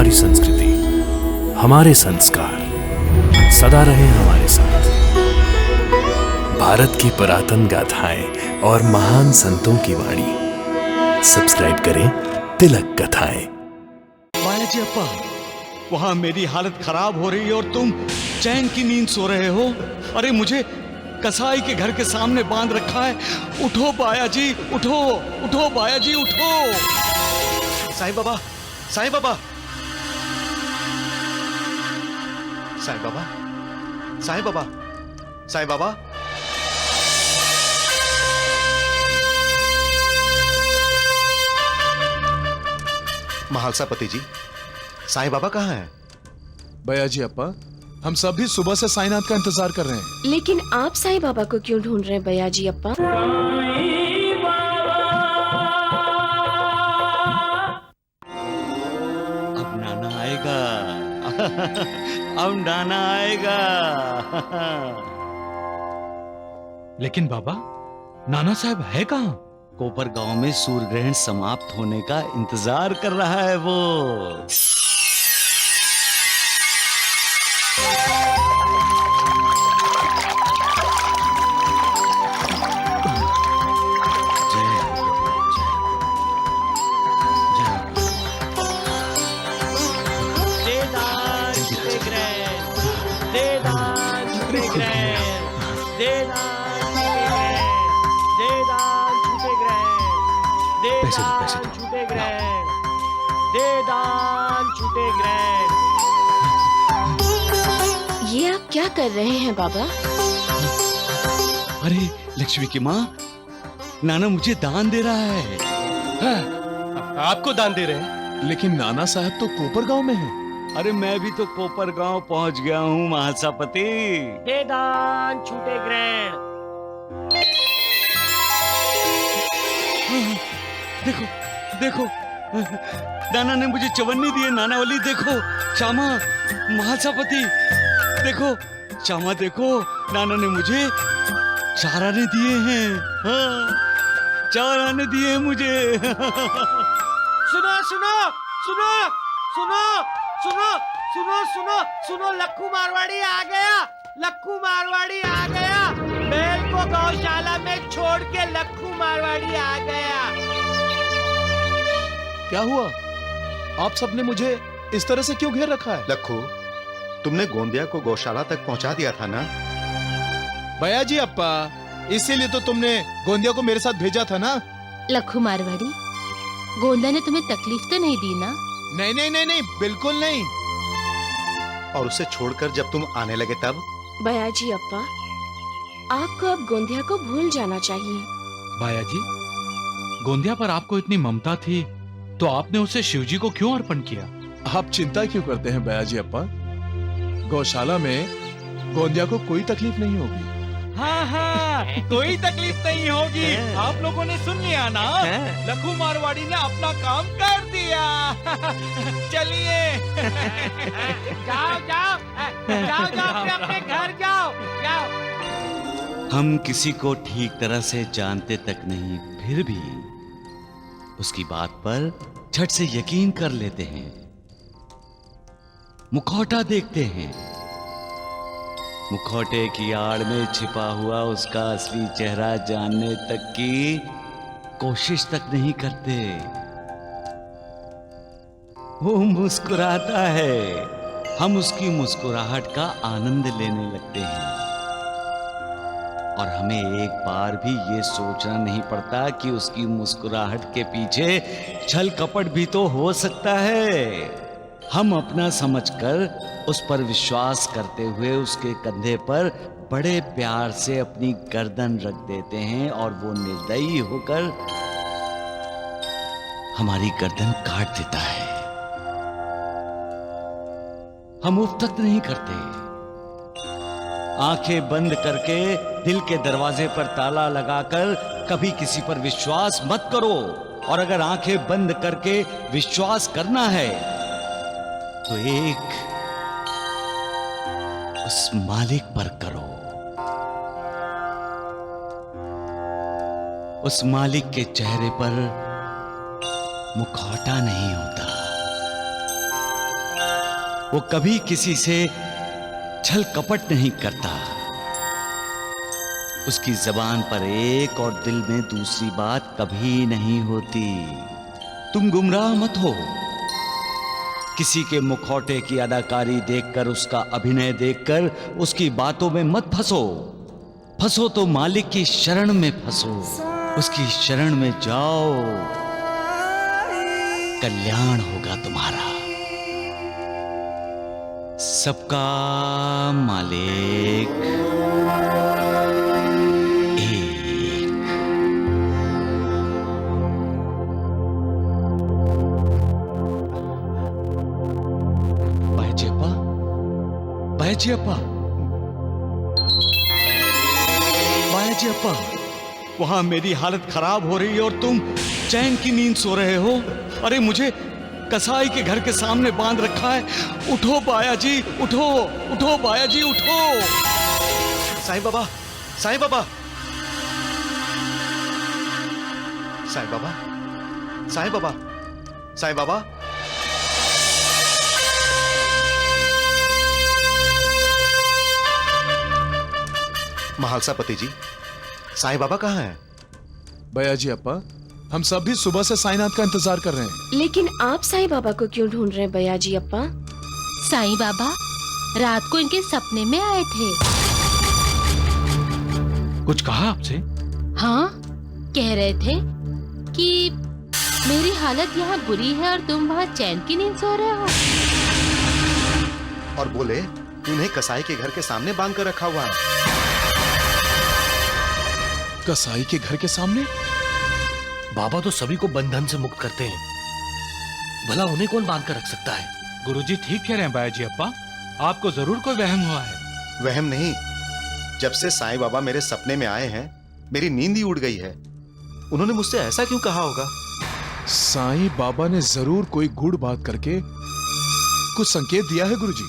हमारी संस्कृति, हमारे संस्कार सदा रहे हमारे साथ। भारत की पुरातन गाथाएं और महान संतों की वाणी। सब्सक्राइब करें तिलक कथाएं। बालाजी अप्पा, वहां मेरी हालत खराब हो रही है और तुम चैन की नींद सो रहे हो। अरे मुझे कसाई के घर के सामने बांध रखा है। उठो बायाजी, उठो उठो बायाजी, उठो। साईं बाबा, साईं बाबा, साईं बाबा, साईं बाबा, साईं बाबा। महालसापति जी, साईं बाबा कहाँ हैं? बयाजी अप्पा, हम सभी सुबह से साईनाथ का इंतजार कर रहे हैं। लेकिन आप साईं बाबा को क्यों ढूंढ रहे हैं बयाजी अप्पा? अब नाना आएगा। अब नाना आएगा। लेकिन बाबा, नाना साहब है कहाँ? कोपर गांव में सूर्य ग्रहण समाप्त होने का इंतजार कर रहा है वो। पैसे दो। ये आप क्या कर रहे हैं बाबा? अरे लक्ष्मी की माँ, नाना मुझे दान दे रहा है। आपको दान दे रहे हैं? लेकिन नाना साहब तो कोपर गांव में हैं। अरे मैं भी तो कोपर गांव पहुंच गया हूँ महासापति। दे दान छूटे ग्रहण। देखो देखो, नाना ने मुझे चवन्नी दी है। नाना वाली देखो, श्यामा, महासापति देखो, श्यामा देखो, नाना ने मुझे 4 आने दिए हैं। हाँ, 4 आने दिए हैं मुझे। सुनो सुनो सुनो सुनो सुनो सुनो सुनो सुनो, लक्खू मारवाड़ी आ गया। लक्खू मारवाड़ी आ गया। बैल को गौशाला में छोड़ के लक्खू मारवाड़ी आ गया। क्या हुआ? आप सबने मुझे इस तरह से क्यों घेर रखा है? लक्खू, तुमने गोंदिया को गौशाला तक पहुंचा दिया था ना? बयाजी अप्पा, इसीलिए तो तुमने गोंदिया को मेरे साथ भेजा था ना? लक्खू मारवाड़ी, गोंदा ने तुम्हें तकलीफ तो नहीं दी ना? नहीं नहीं नहीं नहीं, बिल्कुल नहीं। और उसे छोड़कर जब तुम आने लगे तब? बयाजी अप्पा, आपको अब गोंदिया को भूल जाना चाहिए। बाया जी, गोंदिया पर आपको इतनी ममता थी तो आपने उसे शिवजी को क्यों अर्पण किया? आप चिंता क्यों करते हैं बयाजी अप्पा? गौशाला में गोंदिया को कोई तकलीफ नहीं होगी। हाँ हाँ, कोई तकलीफ नहीं होगी। आप लोगों ने सुन लिया ना? लक्खू मारवाड़ी ने अपना काम कर दिया। चलिए जाओ जाओ जाओ जाओ, अपने अपने घर जाओ जाओ। हम किसी को ठीक तरह से जानते तक नहीं, फिर भी उसकी बात पर झट से यकीन कर लेते हैं। मुखौटा देखते हैं, मुखौटे की आड़ में छिपा हुआ उसका असली चेहरा जानने तक की कोशिश तक नहीं करते। वो मुस्कुराता है, हम उसकी मुस्कुराहट का आनंद लेने लगते हैं और हमें एक बार भी ये सोचना नहीं पड़ता कि उसकी मुस्कुराहट के पीछे छल कपट भी तो हो सकता है। हम अपना समझकर उस पर विश्वास करते हुए उसके कंधे पर बड़े प्यार से अपनी गर्दन रख देते हैं और वो निर्दयी होकर हमारी गर्दन काट देता है। हम उफ तक नहीं करते। आंखें बंद करके दिल के दरवाजे पर ताला लगाकर कभी किसी पर विश्वास मत करो, और अगर आंखें बंद करके विश्वास करना है तो एक उस मालिक पर करो, उस मालिक के चेहरे पर मुखौटा नहीं होता, वो कभी किसी से छल कपट नहीं करता। उसकी जबान पर एक और दिल में दूसरी बात कभी नहीं होती। तुम गुमराह मत हो। किसी के मुखौटे की अदाकारी देखकर, उसका अभिनय देखकर उसकी बातों में मत फंसो। फंसो तो मालिक की शरण में फंसो, उसकी शरण में जाओ, कल्याण होगा तुम्हारा। सबका मालिक एक। बायजेप्पा, बायजेप्पा, बायजेप्पा, वहां मेरी हालत खराब हो रही है और तुम चैन की नींद सो रहे हो। अरे मुझे कसाई के घर के सामने बांध रखा है। उठो बाया जी, उठो, उठो बाया जी, उठो। साईं बाबा, साईं बाबा, साईं बाबा, साईं बाबा, साईं बाबा। महालसापति जी, साईं बाबा कहाँ हैं? बयाजी अप्पा, हम सब भी सुबह से साईनाथ का इंतजार कर रहे हैं। लेकिन आप साईं बाबा को क्यों ढूंढ रहे हैं बयाजी अप्पा? साईं बाबा रात को इनके सपने में आए थे। कुछ कहा आपसे? हाँ, कह रहे थे कि मेरी हालत यहाँ बुरी है और तुम वहाँ चैन की नींद सो रहे हो। और बोले उन्हें कसाई के घर के सामने बांध कर रखा हुआ है। कसाई के घर के सामने? बाबा तो सभी को बंधन से मुक्त करते हैं, भला उन्हें कौन बांध कर रख सकता है? गुरुजी ठीक कह रहे हैं बायाजी अप्पा, आपको जरूर कोई वहम हुआ है। वहम नहीं, जब से साईं बाबा मेरे सपने में आए हैं मेरी नींद ही उड़ गई है। उन्होंने मुझसे ऐसा क्यों कहा होगा? साईं बाबा ने जरूर कोई गूढ़ बात करके कुछ संकेत दिया है गुरुजी।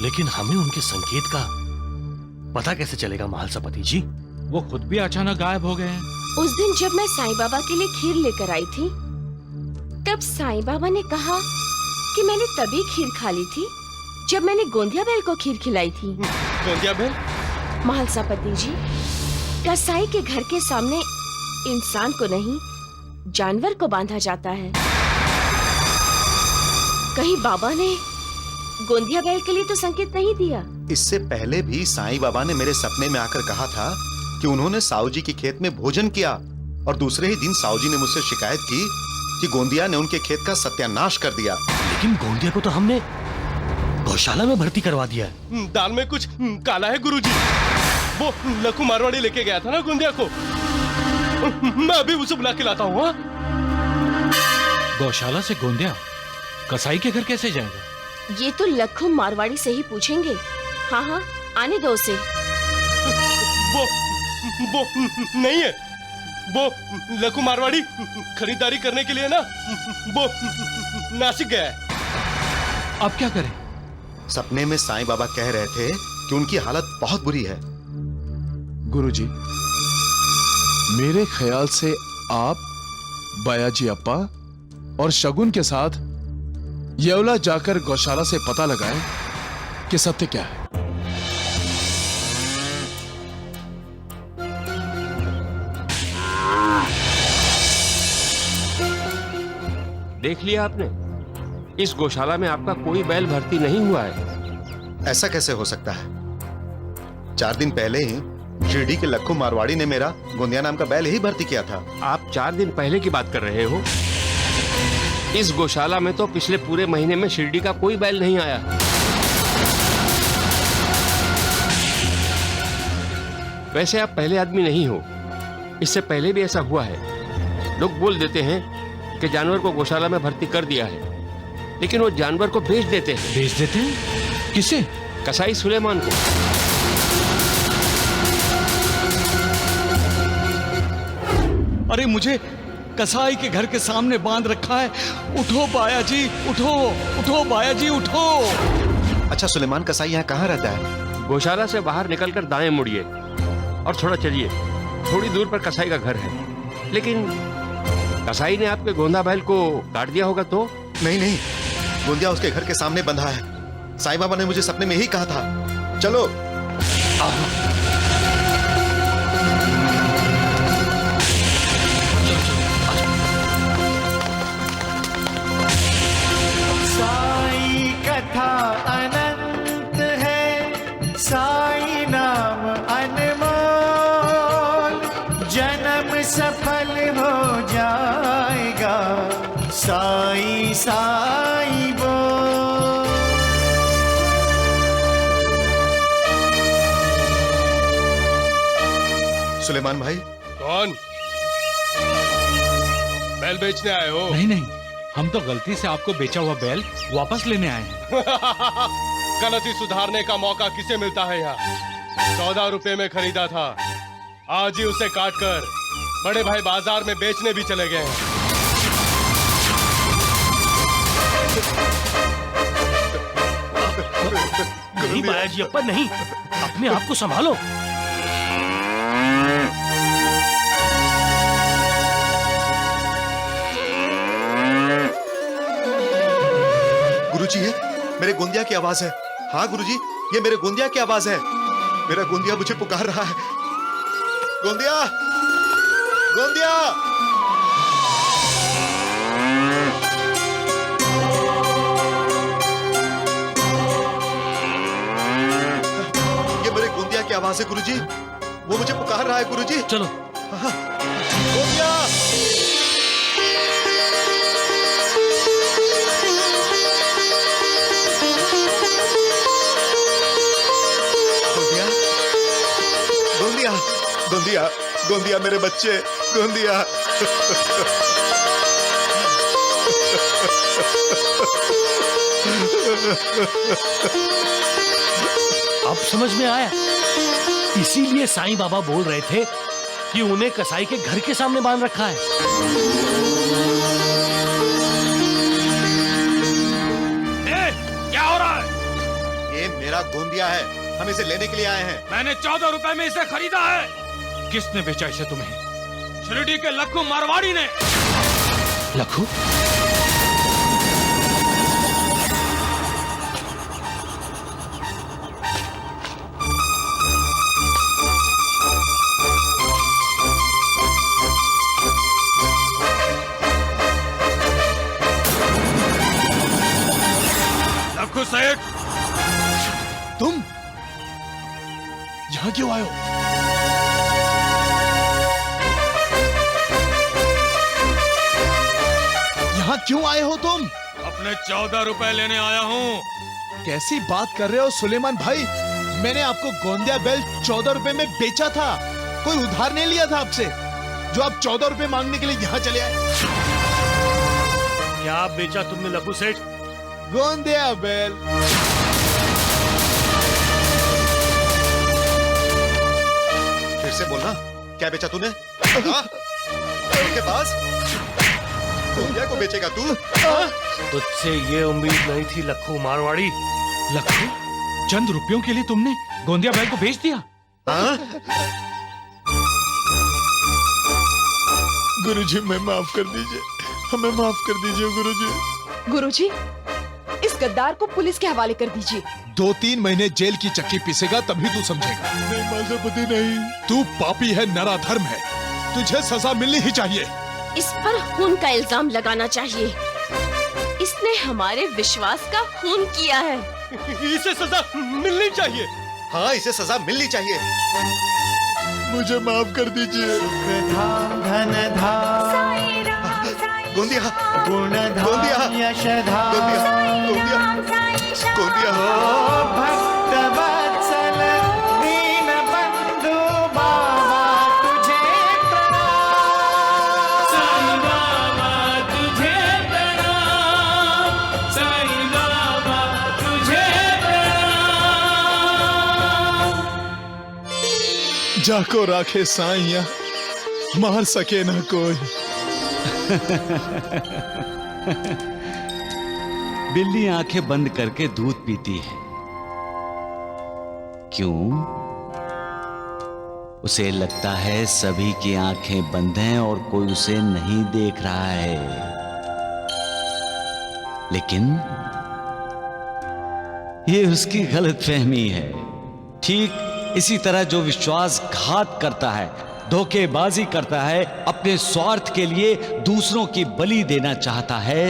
लेकिन हमें उनके संकेत का पता कैसे चलेगा महालसापति जी? वो खुद भी अचानक गायब हो गए हैं। उस दिन जब मैं साईं बाबा के लिए खीर लेकर आई थी, तब साईं बाबा ने कहा कि मैंने तभी खीर खा ली थी जब मैंने गोंदिया बैल को खीर खिलाई थी। गोंदिया बैल? महालसापति जी, कसाई के घर के सामने इंसान को नहीं, जानवर को बांधा जाता है। कहीं बाबा ने गोंदिया बैल के लिए तो संकेत नहीं दिया? इससे पहले भी साईं बाबा ने मेरे सपने में आकर कहा था कि उन्होंने साहू जी के खेत में भोजन किया, और दूसरे ही दिन साहू जी ने मुझसे शिकायत की कि गोंदिया ने उनके खेत का सत्यानाश कर दिया। लेकिन गोंदिया को तो हमने गौशाला में भर्ती करवा दिया है। दाल में कुछ काला है गुरुजी। वो लखू मारवाड़ी लेके गया था ना गोंदिया को, मैं अभी उसे बुला के लाता हूँ। गौशाला से गोंदिया कसाई के घर कैसे जाएगा? ये तो लखू मारवाड़ी से ही पूछेंगे। हाँ हाँ, आने दो उसे। वो नहीं है, वो लखू मारवाड़ी खरीदारी करने के लिए ना वो नासिक गया है। अब क्या करें? सपने में साईं बाबा कह रहे थे कि उनकी हालत बहुत बुरी है। गुरुजी, मेरे ख्याल से आप बयाजी अप्पा और शगुन के साथ येवला जाकर गौशाला से पता लगाएं कि सत्य क्या है। देख लिया आपने, इस गौशाला में आपका कोई बैल भर्ती नहीं हुआ है। ऐसा कैसे हो सकता है? 4 दिन पहले ही शिरडी के लखू मारवाड़ी ने मेरा गोंदिया नाम का बैल ही भर्ती किया था। आप 4 दिन पहले की बात कर रहे हो? इस गौशाला में तो पिछले पूरे महीने में शिरडी का कोई बैल नहीं आया। वैसे आप पहले आदमी नहीं हो, इससे पहले भी ऐसा हुआ है। लोग बोल देते हैं कि जानवर को गौशाला में भर्ती कर दिया है, लेकिन वो जानवर को बेच देते हैं। बेच देते हैं? किसे? कसाई सुलेमान को। अरे मुझे कसाई के घर के सामने बांध रखा है। उठो बाया जी, उठो, उठो बाया जी, उठो। अच्छा, सुलेमान कसाई यहाँ कहाँ रहता है? गौशाला से बाहर निकलकर दाएं मुड़िए और थोड़ा चलिए, थोड़ी दूर पर कसाई का घर है। लेकिन कसाई ने आपके गोंदा बैल को काट दिया होगा तो? नहीं नहीं, गोंदिया उसके घर के सामने बंधा है। साईं बाबा ने मुझे सपने में ही कहा था। चलो। साई कथा अनंत है, साई नाम अनमोल, जन्म सफल हो जाएगा, साई साई बोल। सुलेमान भाई। कौन? बैल बेचने आए हो? नहीं नहीं, हम तो गलती से आपको बेचा हुआ बैल वापस लेने आए हैं। गलती सुधारने का मौका किसे मिलता है यहाँ? 14 रुपए में खरीदा था, आज ही उसे काटकर बड़े भाई बाजार में बेचने भी चले गए हैं। नहीं बायाजी अप्पा नहीं, अपने आप को संभालो। गुरुजी है, मेरे गोंदिया की आवाज है। हाँ गुरुजी, ये मेरे गोंदिया की आवाज है। मेरा गोंदिया मुझे पुकार रहा है। गोंदिया, गोंदिया। ये मेरे गोंदिया की आवाज है गुरुजी, वो मुझे पुकार रहा है गुरुजी। चलो। गोंदिया। गोंदिया, गोंदिया, गोंदिया मेरे बच्चे, गोंदिया। अब समझ में आया, इसीलिए साईं बाबा बोल रहे थे कि उन्हें कसाई के घर के सामने बांध रखा है। क्या हो रहा है? ये मेरा गोंदिया है, हम इसे लेने के लिए आए हैं। मैंने 14 रुपए में इसे खरीदा है। किसने बेचा इसे तुम्हें? शिरडी के लखू मारवाड़ी ने। लखू? लखू सेठ, तुम यहां क्यों आए हो? यहां क्यों आए हो तुम? अपने 14 रुपए लेने आया हूँ। कैसी बात कर रहे हो सुलेमान भाई? मैंने आपको गोंदिया बैल 14 रुपए में बेचा था, कोई उधार नहीं लिया था आपसे, जो आप 14 रुपए मांगने के लिए यहां चले आए। क्या बेचा तुमने लखू सेठ? गोंदिया बैल। फिर से बोलना, क्या बेचा तूने? हाँ? उनके पास गोंदिया को बेचेगा तू? तुझसे ये उम्मीद नहीं थी लखू मारवाड़ी। लखू, चंद रुपयों के लिए तुमने गोंदिया बैल को बेच दिया? हाँ? गुरुजी, मैं माफ कर दीजिए, हमें माफ कर दीजिए गुरुजी। गुरुजी, इस गद्दार को पुलिस के हवाले कर दीजिए। 2-3 महीने जेल की चक्की पीसेगा तभी तू समझेगा। नहीं माधवपति नहीं, तू पापी है, नराधर्म है, तुझे सजा मिलनी ही चाहिए। इस पर खून का इल्जाम लगाना चाहिए। इसने हमारे विश्वास का खून किया है। इसे सजा मिलनी चाहिए। हाँ, इसे सजा मिलनी चाहिए। मुझे माफ कर दीजिए। धन गोंदिया, गुण गोंदिया, यशधा, गोंदिया, गोंदिया। भक्त वत्सल दीन बंधु बाबा तुझे प्रणाम। साईं बाबा तुझे प्रणाम, साईं बाबा तुझे प्रणाम। जाको राखे साईया, मार सके ना कोई। बिल्ली आंखें बंद करके दूध पीती है। क्यों? उसे लगता है सभी की आंखें बंद हैं और कोई उसे नहीं देख रहा है। लेकिन ये उसकी गलतफहमी है। ठीक इसी तरह जो विश्वासघात करता है, धोखेबाजी करता है, अपने स्वार्थ के लिए दूसरों की बलि देना चाहता है,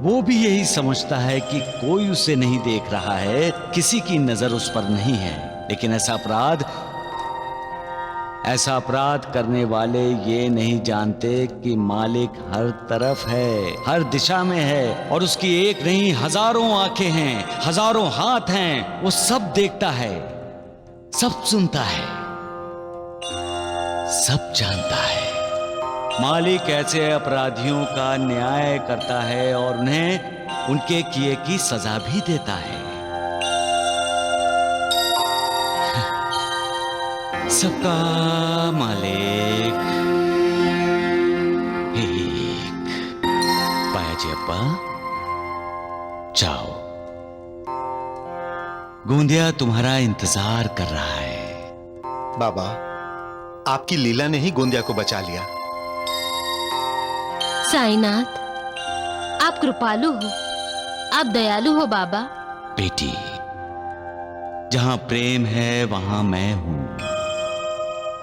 वो भी यही समझता है कि कोई उसे नहीं देख रहा है, किसी की नजर उस पर नहीं है। लेकिन ऐसा अपराध करने वाले ये नहीं जानते कि मालिक हर तरफ है, हर दिशा में है, और उसकी एक नहीं हजारों आंखें हैं, हजारों हाथ हैं। वो सब देखता है, सब सुनता है, सब जानता है। मालिक ऐसे अपराधियों का न्याय करता है और उन्हें उनके किए की सजा भी देता है। सबका मालिक एक। बायाजी अब्बा, जाओ, गोंदिया तुम्हारा इंतजार कर रहा है। बाबा, आपकी लीला ने ही गोंदिया को बचा लिया। साईनाथ, आप कृपालु हो, आप दयालु हो बाबा। बेटी, जहां प्रेम है वहां मैं हूं,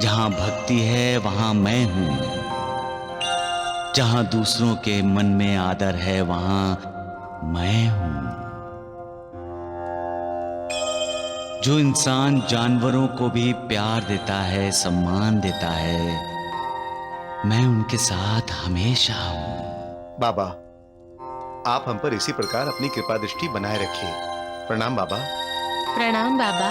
जहां भक्ति है वहां मैं हूं, जहां दूसरों के मन में आदर है वहां मैं हूं। जो इंसान जानवरों को भी प्यार देता है, सम्मान देता है, मैं उनके साथ हमेशा हूं। बाबा, आप हम पर इसी प्रकार अपनी कृपा दृष्टि बनाए रखिए। प्रणाम बाबा। प्रणाम बाबा।